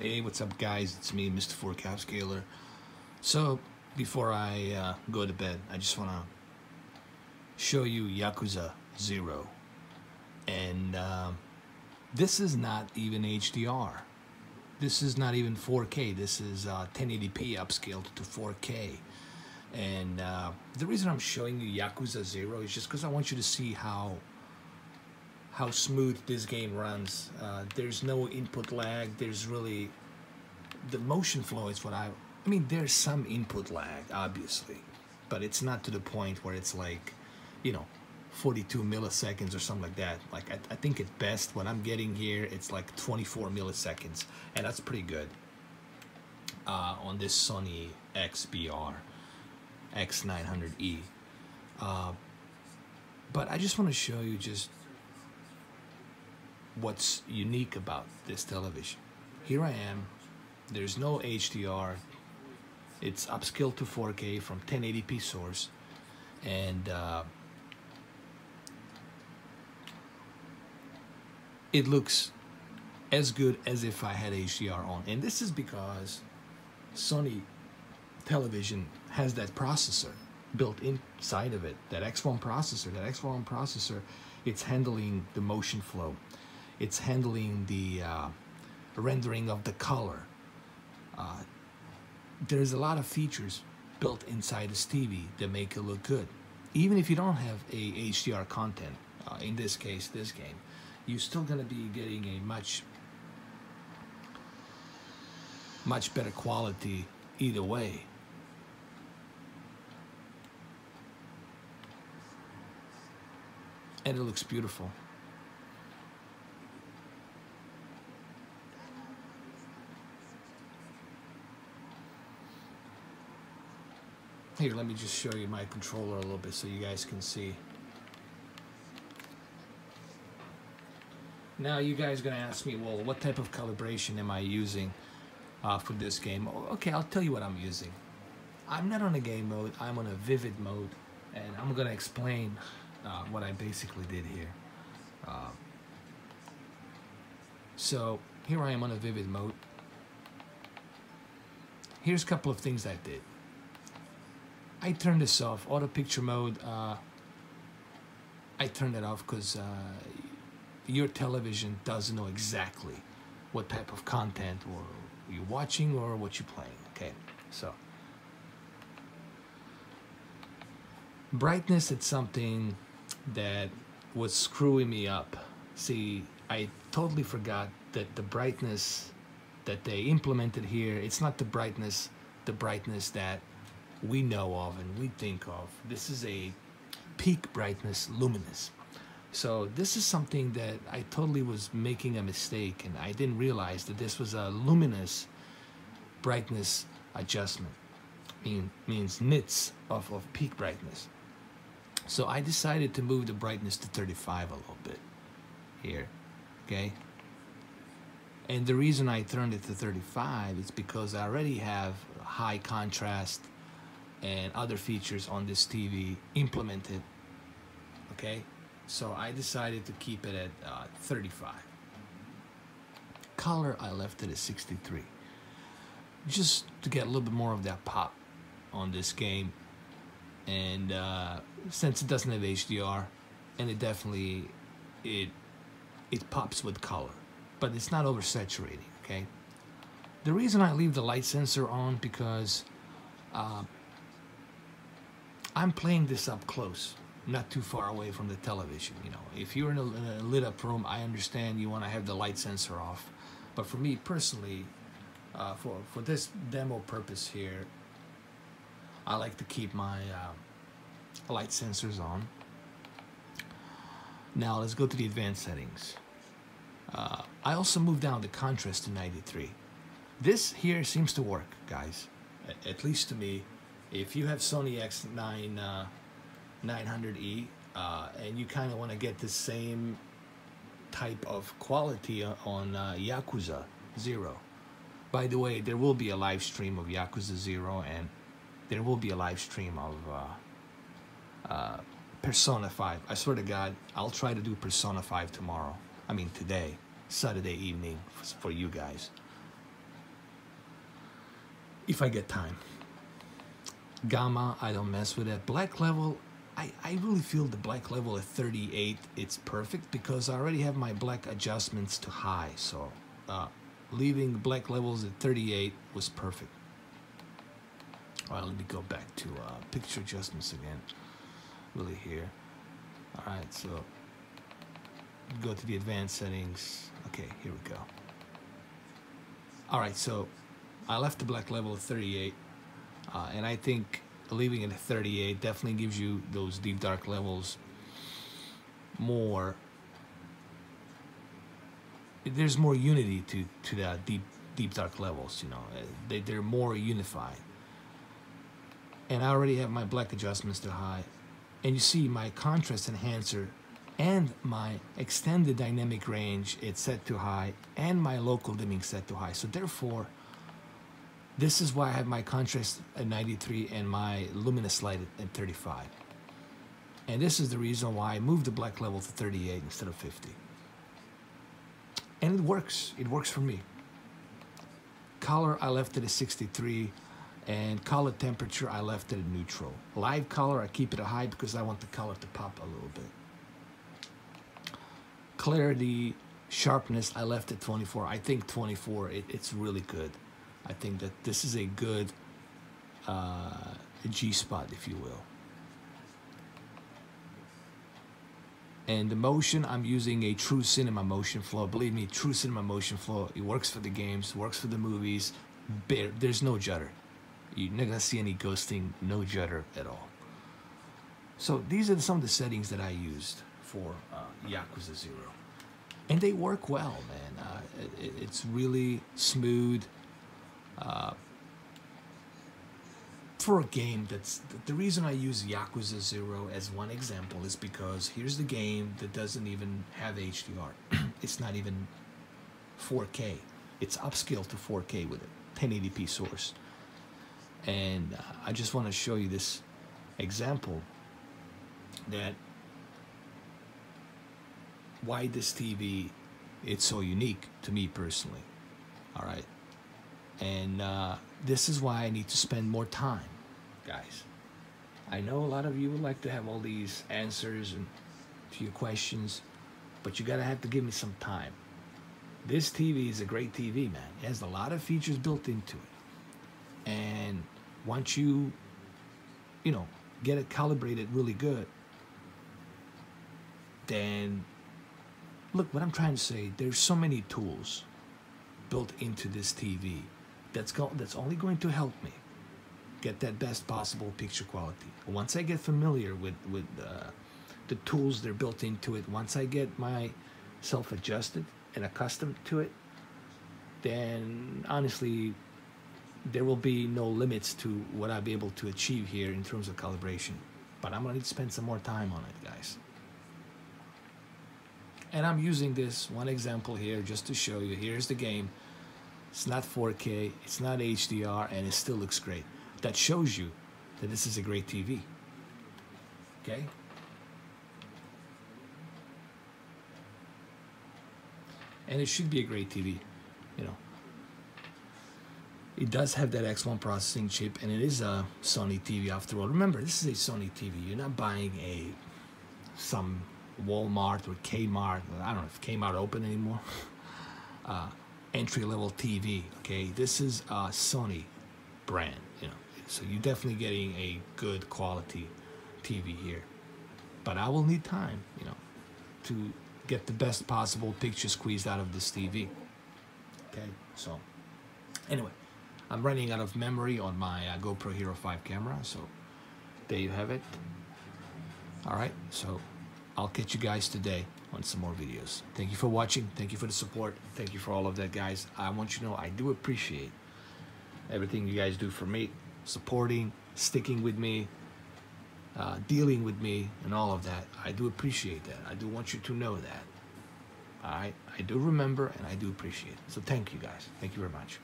Hey, what's up guys? It's me, Mr. 4K Upscaler. So, before I go to bed, I just want to show you Yakuza 0. And this is not even HDR. This is not even 4K. This is 1080p upscaled to 4K. And the reason I'm showing you Yakuza 0 is just because I want you to see how smooth this game runs. There's no input lag. There's really the motion flow is what I mean, there's some input lag obviously, but it's not to the point where it's like, you know, 42 milliseconds or something like that. Like I think at best what I'm getting here, it's like 24 milliseconds, and that's pretty good on this Sony XBR X900E. But I just want to show you just what's unique about this television. Here I am. There's no HDR. It's upscaled to 4K from 1080p source, and it looks as good as if I had HDR on. And this is because Sony television has that processor built inside of it, that X1 processor. That X1 processor, it's handling the motion flow. It's handling the rendering of the color. There's a lot of features built inside this TV that make it look good. Even if you don't have a HDR content, in this case, this game, you're still going to be getting a much better quality either way. And it looks beautiful. Here, let me just show you my controller a little bit so you guys can see. Now you guys are going to ask me, well, what type of calibration am I using for this game? Okay, I'll tell you what I'm using. I'm not on a game mode, I'm on a vivid mode, and I'm going to explain what I basically did here. So here I am on a vivid mode. Here's a couple of things I did. I turned this off, auto picture mode. I turned it off because your television doesn't know exactly what type of content or you're watching or what you're playing. Okay, so brightness, it's something that was screwing me up. See, I totally forgot that the brightness that they implemented here, it's not the brightness that we know of and we think of. This is a peak brightness luminous. So this is something that I totally was making a mistake, and I didn't realize that this was a luminous brightness adjustment. Means nits of peak brightness. So I decided to move the brightness to 35 a little bit here, okay? And the reason I turned it to 35 is because I already have high contrast and other features on this TV implemented, okay? So I decided to keep it at 35. Color, I left it at 63. Just to get a little bit more of that pop on this game. And since it doesn't have HDR, and it definitely, it pops with color, but it's not oversaturating, okay? The reason I leave the light sensor on, because I'm playing this up close, not too far away from the television. You know, if you're in a lit up room, I understand you want to have the light sensor off. But for me personally, for this demo purpose here, I like to keep my light sensors on. Now let's go to the advanced settings. I also moved down the contrast to 93. This here seems to work, guys, at least to me. If you have Sony X900E and you kind of want to get the same type of quality on Yakuza 0. By the way, there will be a live stream of Yakuza 0, and there will be a live stream of Persona 5. I swear to God, I'll try to do Persona 5 tomorrow. I mean today, Saturday evening for you guys. if I get time. Gamma, I don't mess with it. Black level, I really feel the black level at 38, it's perfect because I already have my black adjustments to high. So leaving black levels at 38 was perfect. All right, let me go back to picture adjustments again. Really here. All right, so go to the advanced settings. Okay, here we go. All right, so I left the black level at 38, and I think leaving it at 38 definitely gives you those deep dark levels more. There's more unity to that deep dark levels. You know, they're more unified. And I already have my black adjustments to high, and you see my contrast enhancer and my extended dynamic range, it's set to high, and my local dimming set to high. So therefore, this is why I have my contrast at 93 and my luminous light at 35. And this is the reason why I moved the black level to 38 instead of 50. And it works for me. Color, I left it at 63, and color temperature, I left it at neutral. Live color, I keep it at high because I want the color to pop a little bit. Clarity, sharpness, I left at 24. I think 24, it's really good. I think that this is a good G-spot, if you will. And the motion, I'm using a true cinema motion flow. Believe me, true cinema motion flow, it works for the games, works for the movies. There's no judder. You're not gonna see any ghosting, no judder at all. So these are some of the settings that I used for Yakuza 0. And they work well, man. It's really smooth. For a game that's... The reason I use Yakuza 0 as one example is because here's the game that doesn't even have HDR. It's not even 4K. It's upscaled to 4K with a 1080p source. And I just want to show you this example that why this TV, it's so unique to me personally. All right. And this is why I need to spend more time, guys. I know a lot of you would like to have all these answers and to your questions, but you gotta have to give me some time. This TV is a great TV, man. It has a lot of features built into it. And once you know, get it calibrated really good, then look, what I'm trying to say, there's so many tools built into this TV that's only going to help me get that best possible picture quality. Once I get familiar with the tools that are built into it, once I get myself adjusted and accustomed to it, then honestly, there will be no limits to what I'll be able to achieve here in terms of calibration. But I'm gonna need to spend some more time on it, guys. And I'm using this one example here just to show you, here's the game. It's not 4K, it's not HDR, and it still looks great. That shows you that this is a great TV. Okay? And it should be a great TV, you know. It does have that X1 processing chip, and it is a Sony TV after all. Remember, this is a Sony TV. You're not buying some Walmart or Kmart. I don't know if Kmart open anymore. Entry-level TV. Okay, this is a Sony brand. You know, so you're definitely getting a good quality TV here. But I will need time, you know, to get the best possible picture squeezed out of this TV. Okay, so anyway, I'm running out of memory on my GoPro Hero 5 camera, so there you have it. All right, so I'll catch you guys today on some more videos. Thank you for watching. Thank you for the support. Thank you for all of that, guys. I want you to know I do appreciate everything you guys do for me, supporting, sticking with me, dealing with me, and all of that. I do appreciate that. I do want you to know that. All right, I do remember and I do appreciate it. So thank you, guys. Thank you very much.